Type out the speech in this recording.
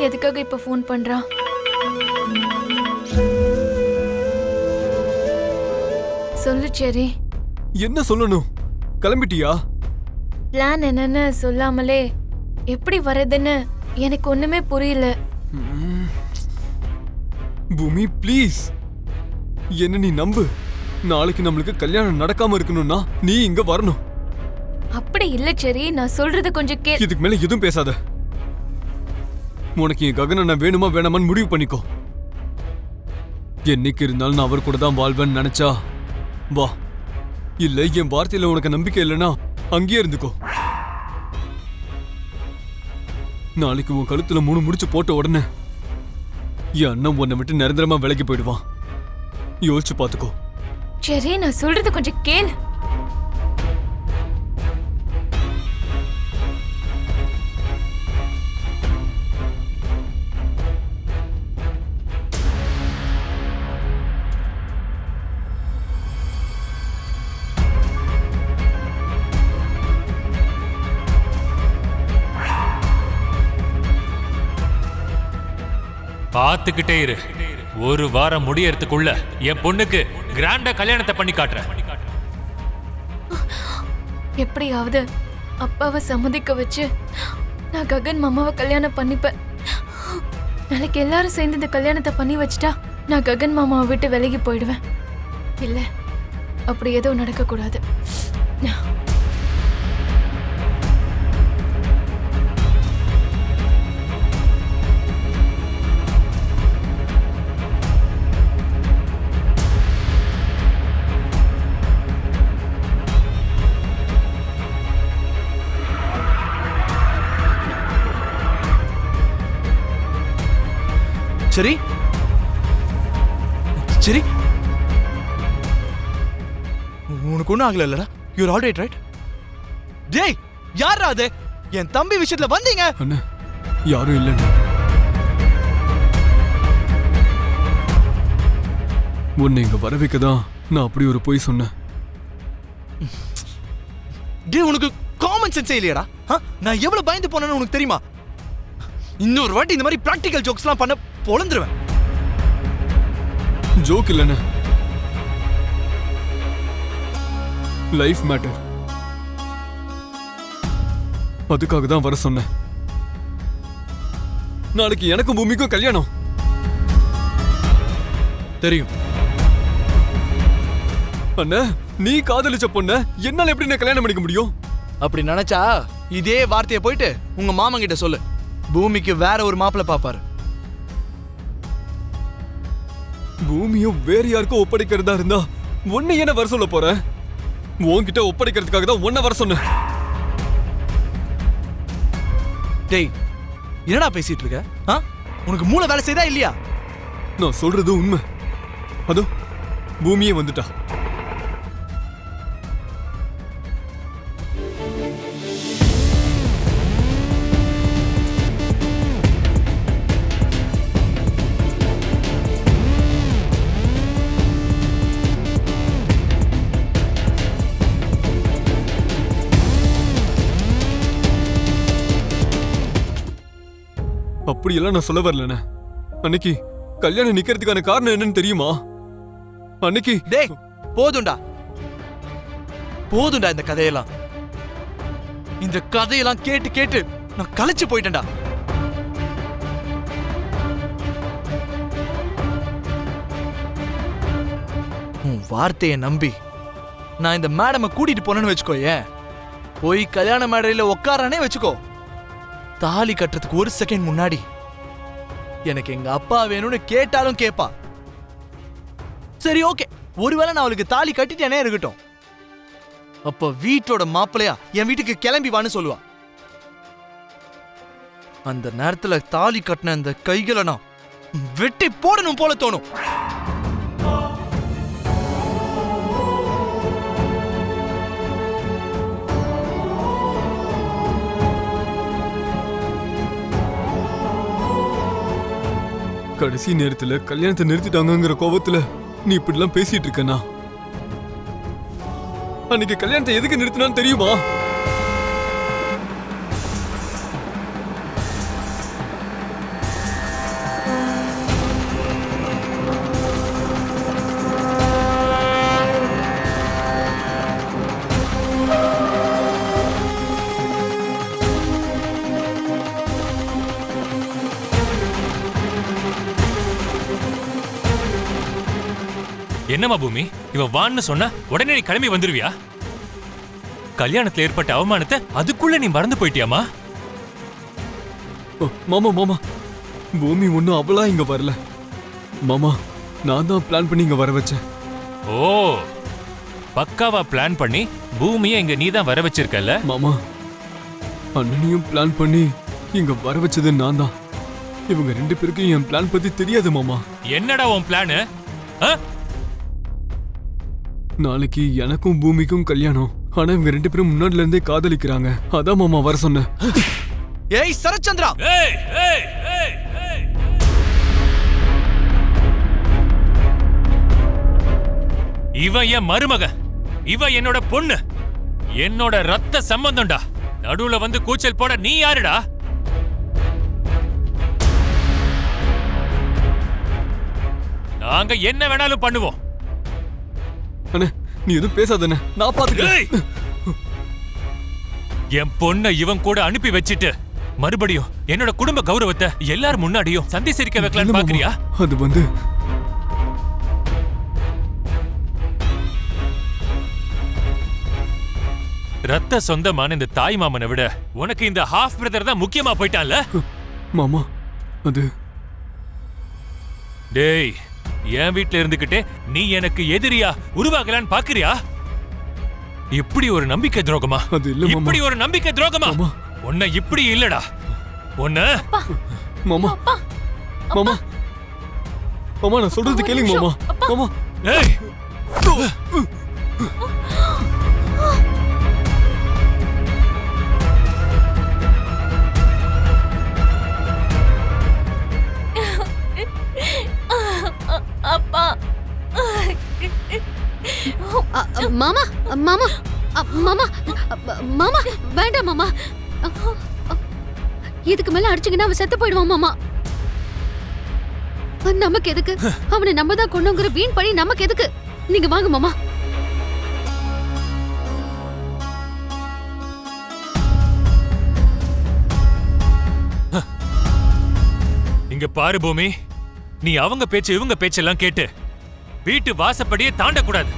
எதுக்காக இப்ப ஃபோன் பண்றான்? சொல்லு செரி. என்ன சொல்லணும்? கிளம்பிட்டியா? பிளான் என்னன்னு சொல்லாமலே எப்படி வரதுன்னு எனக்கு ஒண்ணுமே புரியல. பூமி ப்ளீஸ், என்ன நீ நம்பு. நாளைக்கு நம்மளுக்கு கல்யாணம் நடக்காம இருக்கணும்னா நீ இங்க வரணும். அப்படி இல்ல செரி, நான் சொல்றது கொஞ்சம் இதுக்கு மேல எதுவும் பேசாத. உனக்கு என் ககன வேணுமா வேணாமான்னு முடிவு பண்ணிக்கோ. என்னைக்கு இருந்தாலும் நான் அவர் கூட தான் வாழ்வேன்னு நினைச்சா வா, இல்ல என் வார்த்தையில உனக்கு நம்பிக்கை இல்லைன்னா அங்கேயே இருந்துக்கோ. நாளைக்கு உன் கழுத்துல 3 முடிச்சு போட்ட உடனே என் அண்ணன் உன்னை விட்டு நிரந்தரமா விலகி போயிடுவான். யோசிச்சு பாத்துக்கோ. செரி, நான் சொல்றது கொஞ்சம் கேளு. பார்த்துக்கிட்டே இரு. ஒரு வாரம் முடியறதுக்குள்ள என் பொண்ணுக்கு கிராண்டா கல்யாணத்தை பண்ணி காட்டுறேன். எப்படியாவது அப்பாவை சம்மதிக்க வச்சு நான் ககன் மாமாவை கல்யாணம் பண்ணிப்பேன். நாளைக்கு எல்லாரும் சேர்ந்து இந்த கல்யாணத்தை பண்ணி வச்சுட்டா நான் ககன் மாமாவை விட்டு விலகி போயிடுவேன். இல்ல, அப்படி எதுவும் நடக்க கூடாது. சரி சரி, உனக்கு ஒன்றும் ஆகல இல்லடா? You're all right? டேய், யாரா அது? என் தம்பி விஷயத்துல வந்தீங்க? அண்ணா, யாரும் இல்லைண்ணா. உன்னை இங்க வர வைக்கதான் நான் அப்படி ஒரு பொய் சொன்னேன். டேய், உனக்கு காமன் சென்ஸே இல்லையாடா? நான் எவ்வளவு பயந்து போனேன்னு உனக்கு தெரியுமா? இன்னொரு வாட்டி இந்த மாதிரி பிராக்டிகல் ஜோக்ஸ்லாம் பண்ண பொழந்துருவேன். ஜோக் இல்லைண்ணே, லைஃப் மேட்டர். அதுக்காக தான் வர சொன்னேன். நாளைக்கு எனக்கும் பூமிக்கும் கல்யாணம். தெரியும் அண்ணா, நீ காதலிச்ச பொண்ண என்னால எப்படி நான் கல்யாணம் பண்ணிக்க முடியும்? அப்படி நினைச்சா இதே வார்த்தையை போயிட்டு உங்க மாமன் கிட்ட சொல்லு. பூமிக்கு வேற ஒரு மாப்பிள்ளை பாப்பாரு. பூமியும் வேற யாருக்கும் ஒப்படைக்கிறதா இருந்தா உன்னை என்ன வர சொல்ல போற? உன்கிட்ட ஒப்படைக்கிறதுக்காக தான் உன்னை வர சொன்னேன். டேய், என்னடா பேசிட்டு இருக்க? உனக்கு மூளை வேலை செய்தா இல்லையா? நான் சொல்றது உண்மை. அதோ பூமியே வந்துட்டா. அப்படியெல்லாம் நான் சொல்ல வரலண்ணே. அன்னைக்கு கல்யாணம் நிக்கிறதுக்கான காரணம் என்னன்னு தெரியுமா? அன்னைக்கு டேய், போதும்டா போதும்டா இந்த கதையெல்லாம். இந்த கதையெல்லாம் கேட்டு கேட்டு நான் களைச்சு போயிட்டேன்டா. உன் வார்த்தையை நம்பி நான் இந்த மேடமை கூட்டிட்டு போனேன்னு வச்சுக்கோ. ஏன் போய் கல்யாண மேடையில உட்காரானே வச்சுக்கோ. தாலி கட்டுறதுக்கு ஒரு செகண்ட் முன்னாடி எனக்கு எங்க அப்பா வேணும்னு கேட்டாலும் கேப்பா. சரி, ஓகே, ஒருவேளை நான் அவளுக்கு தாலி கட்டிட்டேனே இருக்கட்டும். அப்ப வீட்டோட மாப்பிள்ளையா என் வீட்டுக்கு கிளம்பி வான்னு சொல்லுவா. அந்த நேரத்துல தாலி கட்டின அந்த கைகளை நான் வெட்டி போடணும் போல தோணும். கடைசி நேரத்துல கல்யாணத்தை நிறுத்திட்டாங்கிற கோபத்துல நீ இப்படிலாம் பேசிட்டு இருக்கனா? அன்னைக்கு கல்யாணத்தை எதுக்கு நிறுத்தினான்னு தெரியுமா? என்னம்மா பூமி, இவ வான்னு சொன்னா உடனே நீ கிளம்பி வந்துருவியா? கல்யாணத்துல ஏற்பட்ட அவமானத்தை அதுக்குள்ள நீ மறந்து போயிட்டியாமா? மாமா மாமா, பூமி ஒன்றும் அவளா இங்க வரல மாமா. நான் தான் பிளான் பண்ணி இங்க வர வச்சேன். ஓ, பக்காவா பிளான் பண்ணி பூமியை இங்க நீ தான் வர வச்சிருக்கல மாமா. அண்ணனையும் பிளான் பண்ணி இங்க வர வச்சது நான் தான். இவங்க 2 பேருக்கும் என் பிளான் பத்தி தெரியாது மாமா. என்னடா உன் பிளானு? நாளைக்கு எனக்கும் பூமிக்கும் கல்யாணம். ஆனா இவங்க 2 பேரும் முன்னாடில இருந்தே காதலிக்கிறாங்க. அதான் மாமா வர சொன்னேன். ஏய் சரச்சந்திரா, ஏய் ஏய் ஏய் ஏய், இவ என் மருமக, இவ என்னோட பொண்ணு, என்னோட ரத்த சம்பந்தம்டா. நடுவுல வந்து கூச்சல் போட நீ யாருடா? நாங்க என்ன வேணாலும் பண்ணுவோம். அண்ணே நீ எதுவும் பேசாதண்ணே, நான் பாத்துக்கிறேன். ஏய்! என் பொண்ணை இவன் கூட அனுப்பி வச்சிட்டு மறுபடியும் என்னோட குடும்ப கௌரவத்தை எல்லாரும் முன்னாடியும் சந்தி சிரிக்க வைக்கலான்னு பாக்குறியா? அது வந்து ரத்த சொந்தமான இந்த தாய் மாமனை விட உனக்கு இந்த ஹாஃப் பிரதர் தான் முக்கியமா போயிட்டான்ல? மாமா அது டேய், என் வீட்ல இருந்துகிட்டே நீ எனக்கு எதிரியா உருவாகலான்னு பாக்குறியா? இப்படி ஒரு நம்பிக்கை துரோகமா? அது இல்ல மாமா. இப்படி ஒரு நம்பிக்கை துரோகமா? மாமா. உன்னை இப்படி இல்லடா. உன்னை மாமா மாமா மாமா, நான் சொல்றது கேளுங்க மாமா. மாமா ஏய்! அப்பா மாமா மாமா மாமா மாமா வேண்டாம் மாமா. இதுக்கு மேல அடிச்சீங்கன்னா அவன் செத்து போயிடுவான் மாமா. நமக்கு எதுக்கு? அவனை நம்ம தான் கொண்டுங்கிற வீண் பழி நமக்கு எதுக்கு? நீங்க வாங்க மாமா. இங்க பாரு பூமி, நீ அவங்க பேச்சு இவங்க பேச்செல்லாம் கேட்டு வீட்டு வாசப்படியே தாண்டக்கூடாது.